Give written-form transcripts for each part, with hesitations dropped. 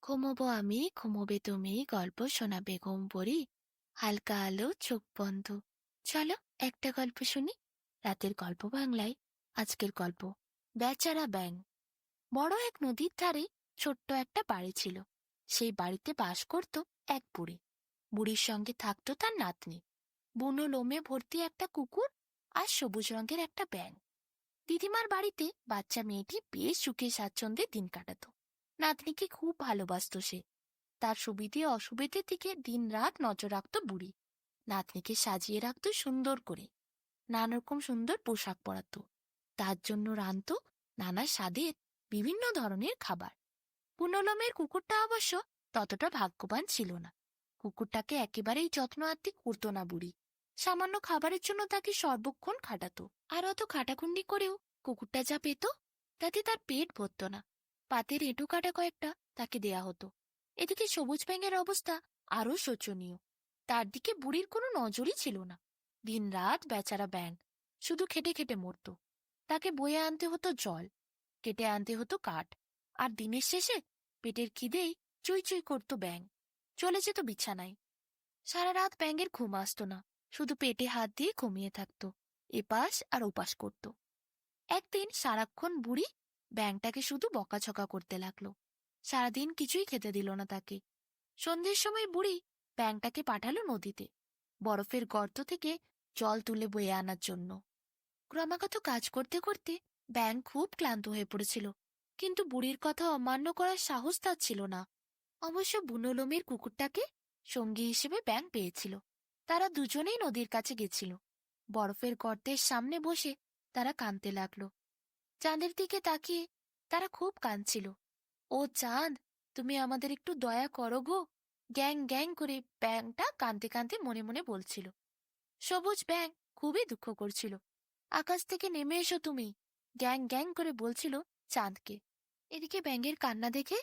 ঘুমোবো আমি, ঘুমোবে তুমি, গল্প শোনাবে ঘুম পড়ি। হালকা আলো, চোখ বন্ধ। চলো একটা গল্প শুনি। রাতের গল্প বাংলায়। আজকের গল্প বেচারা ব্যাঙ। বড় এক নদীর ধারে ছোট্ট একটা বাড়ি ছিল। সেই বাড়িতে বাস করত এক বুড়ি। বুড়ির সঙ্গে থাকতো তার নাতনি, বুনো লোমে ভর্তি একটা কুকুর, আর সবুজ রঙের একটা ব্যাঙ। দিদিমার বাড়িতে বাচ্চা মেয়েটি বেশ সুখে স্বাচ্ছন্দ্যে দিন কাটাতো। নাতনিকে খুব ভালোবাসতো সে। তার সুবিধে অসুবিধের দিকে দিন রাত নজর রাখতো বুড়ি। নাতনিকে সাজিয়ে রাখতো সুন্দর করে, নানা রকম সুন্দর পোশাক পরাতো, তার জন্য রাঁধতো নানা স্বাদের বিভিন্ন ধরনের খাবার। পুনলমের কুকুরটা অবশ্য ততটা ভাগ্যবান ছিল না। কুকুরটাকে একেবারেই যত্ন আত্তি করতো না বুড়ি। সামান্য খাবারের জন্য তাকে সর্বক্ষণ খাটাতো। আর অত খাটাখুন্ডি করেও কুকুরটা যা পেত তাতে তার পেট ভরত না। পাতের এঁটো কাটা কয়েকটা তাকে দেয়া হতো। এদিকে সবুজ ব্যাঙের অবস্থা আরো শোচনীয়। তার দিকে বুড়ির কোনো নজরই ছিল না। দিন রাত বেচারা ব্যাঙ শুধু খেটে খেটে মরত। তাকে বয়ে আনতে হতো জল, কেটে আনতে হতো কাঠ, আর দিনের শেষে পেটের খিদেই চুই চুই করত ব্যাঙ। চলে যেত বিছানায়। সারা রাত ব্যাঙের ঘুম আসতো না, শুধু পেটে হাত দিয়ে ঘুমিয়ে থাকত, এপাশ আর ওপাশ করত। একদিন সারাক্ষণ বুড়ি ব্যাঙটাকে শুধু বকাঝকা করতে লাগলো। সারাদিন কিছুই খেতে দিল না তাকে। সন্ধ্যের সময় বুড়ি ব্যাঙটাকে পাঠালো নদীতে, বরফের গর্ত থেকে জল তুলে বয়ে আনার জন্য। ক্রমাগত কাজ করতে করতে ব্যাঙ খুব ক্লান্ত হয়ে পড়েছিল, কিন্তু বুড়ির কথা অমান্য করার সাহস তার ছিল না। অবশ্য বুনোলোমের কুকুরটাকে সঙ্গী হিসেবে ব্যাঙ পেয়েছিল। তারা দুজনেই নদীর কাছে গেছিল। বরফের গর্তের সামনে বসে তারা কাঁদতে লাগল। চাঁদের দিকে তাকিয়ে তারা খুব কাঁদছিল। ও চাঁদ, তুমি আমাদের একটু দয়া করো গো, গ্যাং গ্যাং করে ব্যাঙটা কাঁদতে কাঁদতে মনে মনে বলছিল। সবুজ ব্যাঙ খুবই দুঃখ করছিল। আকাশ থেকে নেমে এসো তুমি, গ্যাং গ্যাং করে বলছিল চাঁদকে। এদিকে ব্যাঙের কান্না দেখে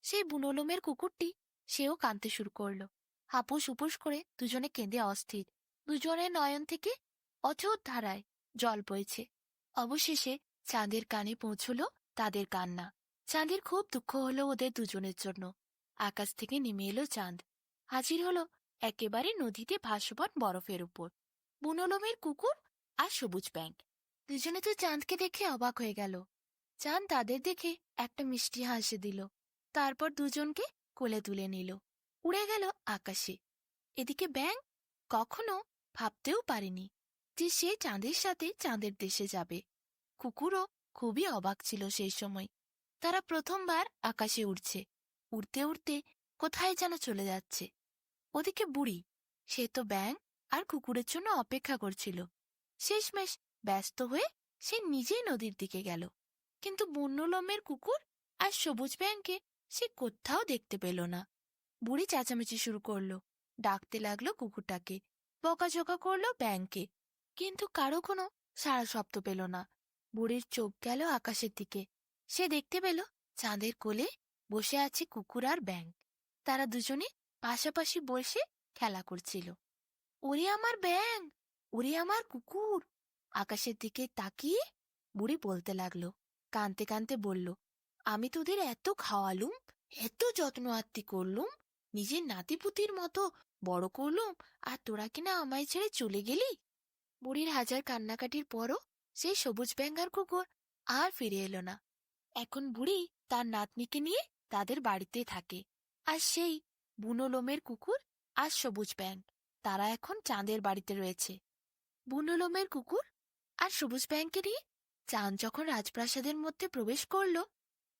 সেই বুনোলোমের কুকুরটি সেও কাঁদতে শুরু করলো। হাপুস হুপুস করে দুজনে কেঁদে অস্থির। দুজনের নয়ন থেকে অথৈ ধারায় জল বইছে। অবশেষে চাঁদের কানে পৌঁছল তাদের কান্না। চাঁদের খুব দুঃখ হলো ওদের দুজনের জন্য। আকাশ থেকে নেমে এলো চাঁদ। হাজির হলো একেবারে নদীতে ভাসমান বরফের উপর বুনোলোমের কুকুর আর সবুজ ব্যাঙ। দুজনে তো চাঁদকে দেখে অবাক হয়ে গেল। চাঁদ তাদের দেখে একটা মিষ্টি হাসি দিল, তারপর দুজনকে কোলে তুলে নিল, উড়ে গেল আকাশে। এদিকে ব্যাঙ কখনো ভাবতেও পারেনি যে সে চাঁদের সাথে চাঁদের দেশে যাবে। কুকুরও খুবই অবাক ছিল সেই সময়। তারা প্রথমবার আকাশে উড়ছে। উড়তে উড়তে কোথায় যেন চলে যাচ্ছে। ওদিকে বুড়ি, সে তো ব্যাঙ আর কুকুরের জন্য অপেক্ষা করছিল। শেষমেশ ব্যস্ত হয়ে সে নিজেই নদীর দিকে গেল, কিন্তু বন্যলোমের কুকুর আর সবুজ ব্যাঙকে সে কোথাও দেখতে পেল না। বুড়ি চেঁচামেচি শুরু করলো, ডাকতে লাগলো কুকুরটাকে, বকাঝকা করলো ব্যাঙকে, কিন্তু কারো কোনো সাড়া শব্দ পেল না। বুড়ির চোখ গেল আকাশের দিকে। সে দেখতে পেল চাঁদের কোলে বসে আছে কুকুর আর ব্যাঙ। তারা দুজনে পাশাপাশি বসে খেলা করছিল। ওরে আমার ব্যাঙ, ওরে আমার কুকুর। আকাশের দিকে তাকিয়ে বুড়ি বলতে লাগলো, কাঁদতে কাঁদতে বলল, আমি তোদের এত খাওয়ালুম, এত যত্ন আত্তি করলুম, নিজের নাতিপুতির মতো বড় করলুম, আর তোরা কিনা আমায় ছেড়ে চলে গেলি। বুড়ির হাজার কান্নাকাটির পরও সেই সবুজ ব্যাঙ আর কুকুর আর ফিরে এলো না। এখন বুড়ি তার নাতনিকে নিয়ে তাদের বাড়িতে থাকে। আর সেই বুনো লোমের কুকুর আর সবুজ ব্যাঙ তারা এখন চাঁদের বাড়িতে রয়েছে। বুনো লোমের কুকুর আর সবুজ ব্যাঙকে নিয়ে চাঁদ যখন রাজপ্রাসাদের মধ্যে প্রবেশ করল,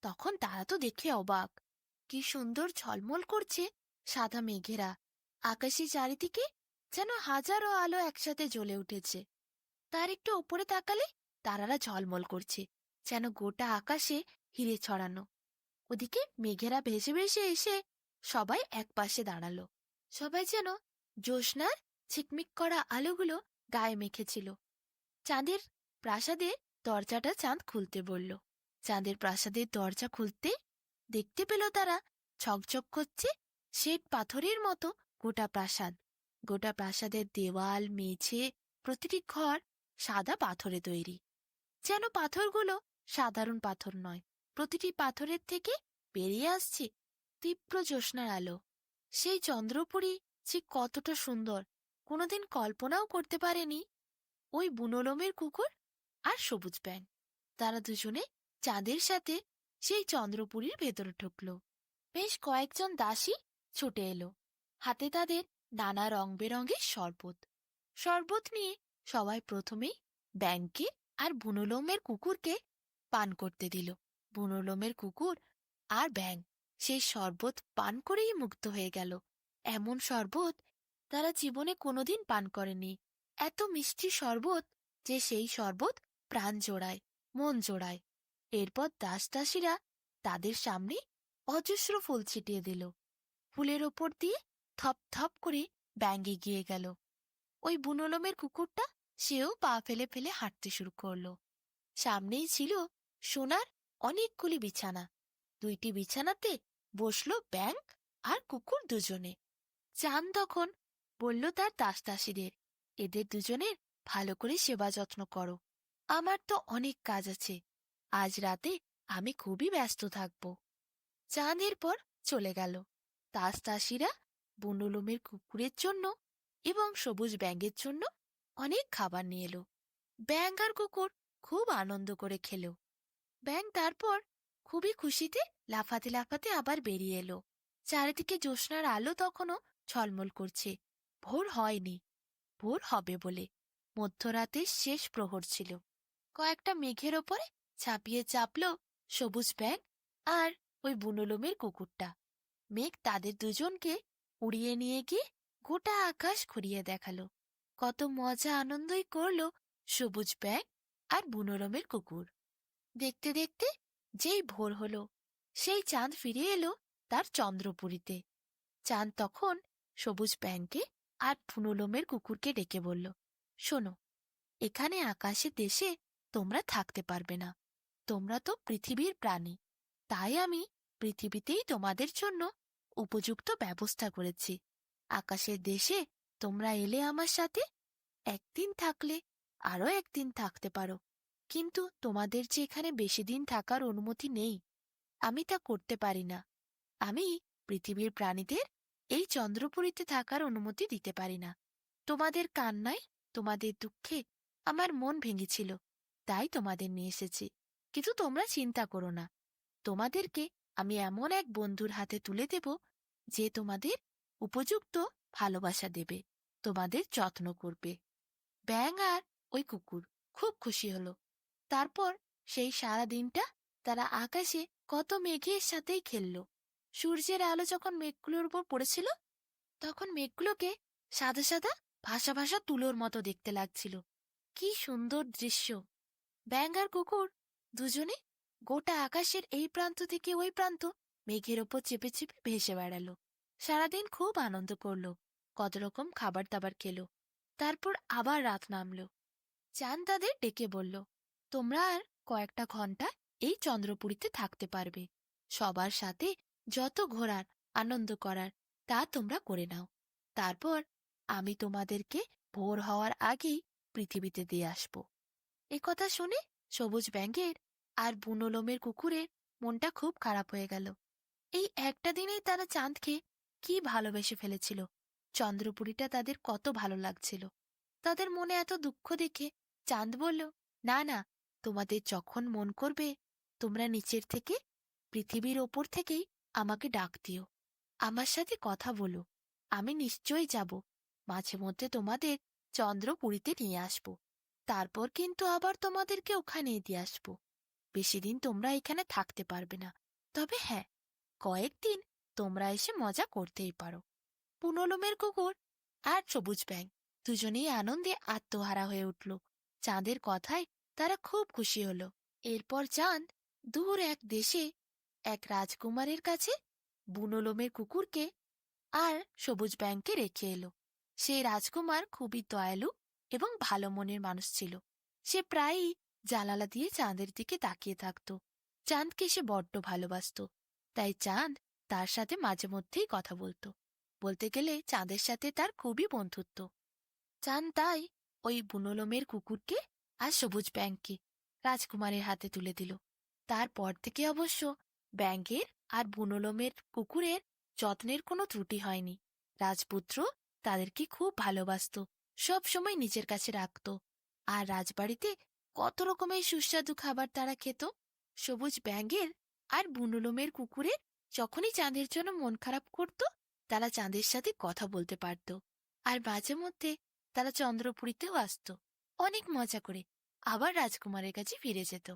তখন তারা তো দেখে অবাক। কি সুন্দর ঝলমল করছে সাদা মেঘেরা। আকাশে চারিদিকে যেন হাজারো আলো একসাথে জ্বলে উঠেছে। তার একটু ওপরে তাকালে তারারা ঝলমল করছে, যেন গোটা আকাশে হিরে ছড়ানো। ওদিকে মেঘেরা ভেসে ভেসে এসে সবাই একপাশে দাঁড়ালো। সবাই যেন জ্যোৎস্নার ঝিকমিক করা আলোগুলো গায়ে মেখেছিল। চাঁদের প্রাসাদের দরজাটা চাঁদ খুলতে বলল। চাঁদের প্রাসাদের দরজা খুলতে দেখতে পেল তারা ঝকঝক করছে শ্বেত পাথরের মতো গোটা প্রাসাদ। গোটা প্রাসাদের দেওয়াল, মেঝে, প্রতিটি ঘর সাদা পাথরে তৈরি। যেন পাথরগুলো সাধারণ পাথর নয়, প্রতিটি পাথরের থেকে বেরিয়ে আসছে তীব্র জ্যোৎস্নার আলো। সেই চন্দ্রপুরী যে কতটা সুন্দর কোনোদিন কল্পনাও করতে পারেনি ওই বুনোলোমের কুকুর আর সবুজ ব্যাঙ। তারা দুজনে চাঁদের সাথে সেই চন্দ্রপুরীর ভেতরে ঢুকল। বেশ কয়েকজন দাসী ছুটে এলো, হাতে তাদের নানা রং বেরঙের শরবত। শরবত নিয়ে সবাই প্রথমেই ব্যাঙকে আর বুনোলোমের কুকুরকে পান করতে দিল। বুনোলোমের কুকুর আর ব্যাঙ সেই শরবত পান করেই মুগ্ধ হয়ে গেল। এমন শরবত তারা জীবনে কোনোদিন পান করেনি। এত মিষ্টি শরবত যে সেই শরবত প্রাণ জোড়ায়, মন জোড়ায়। এরপর দাস দাসীরা তাদের সামনে অজস্র ফুল ছিটিয়ে দিল। ফুলের ওপর দিয়ে থপ থপ করে ব্যাঙ এগিয়ে গেল। ওই বুনোলোমের কুকুরটা সেও পা ফেলে ফেলে হাঁটতে শুরু করলো। সামনেই ছিল সোনার অনেকগুলি বিছানা। দুইটি বিছানাতে বসলো ব্যাঙ আর কুকুর দুজনে। চাঁদ তখন বলল তার দাস দাসীদের, এদের দুজনের ভালো করে সেবা যত্ন করো। আমার তো অনেক কাজ আছে, আজ রাতে আমি খুবই ব্যস্ত থাকব। চাঁদ এরপর চলে গেল। দাস দাসীরা বুনোলোমের কুকুরের জন্য এবং সবুজ ব্যাঙের জন্য অনেক খাবার নিয়ে এলো। ব্যাঙ আর কুকুর খুব আনন্দ করে খেল। ব্যাঙ তারপর খুবই খুশিতে লাফাতে লাফাতে আবার বেরিয়ে এলো। চারিদিকে জ্যোৎস্নার আলো তখনও ঝলমল করছে। ভোর হয়নি, ভোর হবে বলে। মধ্যরাতের শেষ প্রহর ছিল। কয়েকটা মেঘের ওপরে ছাপিয়ে চাপল সবুজ ব্যাঙ আর ওই বুনোলোমের কুকুরটা। মেঘ তাদের দুজনকে উড়িয়ে নিয়ে গিয়ে গোটা আকাশ ঘুরিয়ে দেখালো। কত মজা আনন্দই করল সবুজ ব্যাঙ আর বুনোলোমের কুকুর। দেখতে দেখতে যেই ভোর হলো, সেই চাঁদ ফিরে এলো তার চন্দ্রপুরীতে। চাঁদ তখন সবুজ ব্যাঙকে আর বুনোলোমের কুকুরকে ডেকে বলল, শোনো, এখানে আকাশের দেশে তোমরা থাকতে পারবে না। তোমরা তো পৃথিবীর প্রাণী, তাই আমি পৃথিবীতেই তোমাদের জন্য উপযুক্ত ব্যবস্থা করেছি। আকাশের দেশে তোমরা এলে আমার সাথে, একদিন থাকলে আরো একদিন থাকতে পারো, কিন্তু তোমাদের যে এখানে বেশি দিন থাকার অনুমতি নেই। আমি তা করতে পারি না। আমি পৃথিবীর প্রাণীদের এই চন্দ্রপুরীতে থাকার অনুমতি দিতে পারি না। তোমাদের কান্নায়, তোমাদের দুঃখে আমার মন ভেঙেছিল, তাই তোমাদের নিয়ে এসেছি। কিন্তু তোমরা চিন্তা করো না, তোমাদেরকে আমি এমন এক বন্ধুর হাতে তুলে দেব যে তোমাদের উপযুক্ত ভালোবাসা দেবে, তোমাদের যত্ন করবে। ব্যাঙ আর ওই কুকুর খুব খুশি হলো। তারপর সেই সারা দিনটা তারা আকাশে কত মেঘের সাথেই খেলল। সূর্যের আলো যখন মেঘগুলোর উপর পড়েছিল, তখন মেঘগুলোকে সাদা সাদা ভাসা ভাসা তুলোর মতো দেখতে লাগছিল। কি সুন্দর দৃশ্য! ব্যাঙ আর কুকুর দুজনে গোটা আকাশের এই প্রান্ত থেকে ওই প্রান্ত মেঘের ওপর চেপে চেপে ভেসে বেড়ালো। সারাদিন খুব আনন্দ করলো, কত রকম খাবার দাবার খেলো। তারপর আবার রাত নামলো। চাঁদ তাদের ডেকে বলল, তোমরা আর কয়েকটা ঘন্টা এই চন্দ্রপুরীতে থাকতে পারবে। সবার সাথে যত ঘোরার, আনন্দ করার তা তোমরা করে নাও। তারপর আমি তোমাদেরকে ভোর হওয়ার আগেই পৃথিবীতে দিয়ে আসব। কথা শুনে সবুজ ব্যাঙের আর বুনোলোমের কুকুরের মনটা খুব খারাপ হয়ে গেল। এই একটা দিনেই তারা চাঁদকে কি ভালোবেসে ফেলেছিল। চন্দ্রপুরীটা তাদের কত ভালো লাগছিল। তাদের মনে এত দুঃখ দেখে চাঁদ বলল, না না, তোমাদের যখন মন করবে তোমরা নিচের থেকে, পৃথিবীর ওপর থেকেই আমাকে ডাক দিও, আমার সাথে কথা বলো। আমি নিশ্চয়ই যাব, মাঝে মধ্যে তোমাদের চন্দ্রপুরীতে নিয়ে আসব। তারপর কিন্তু আবার তোমাদেরকে ওখানেই দিয়ে আসব। বেশি দিন তোমরা এখানে থাকতে পারবে না, তবে হ্যাঁ, কয়েকদিন তোমরা এসে মজা করতেই পারো। বুনোলোমের কুকুর আর সবুজ ব্যাঙ দুজনেই আনন্দে আত্মহারা হয়ে উঠল। চাঁদের কথায় তারা খুব খুশি হল। এরপর চাঁদ দূর এক দেশে এক রাজকুমারের কাছে বুনোলোমের কুকুরকে আর সবুজ ব্যাঙকে রেখে এলো। সেই রাজকুমার খুবই দয়ালু এবং ভালো মনের মানুষ ছিল। সে প্রায়ই জানালা দিয়ে চাঁদের দিকে তাকিয়ে থাকত। চাঁদকে সে বড্ড ভালোবাসত, তাই চাঁদ তার সাথে মাঝে মধ্যেই কথা বলতো। বলতে গেলে চাঁদের সাথে তার খুবই বন্ধুত্ব। চাঁদ তাই ওই বুনোলোমের কুকুরকে আর সবুজ ব্যাঙকে রাজকুমারের হাতে তুলে দিল। তারপর থেকে অবশ্য ব্যাঙের আর বুনোলোমের কুকুরের যত্নের কোনো ত্রুটি হয়নি। রাজপুত্র তাদেরকে খুব ভালোবাসতো, সব সময় নিজের কাছে রাখতো। আর রাজবাড়িতে কত রকমের সুস্বাদু খাবার তারা খেত। সবুজ ব্যাঙের আর বুনোলোমের কুকুরের যখনই চাঁদের জন্য মন খারাপ করত, তারা চাঁদের সাথে কথা বলতে পারত। আর মাঝে মধ্যে তারা চন্দ্রপুরীতেও আসতো, অনেক মজা করে আবার রাজকুমারের কাছে ফিরে যেত।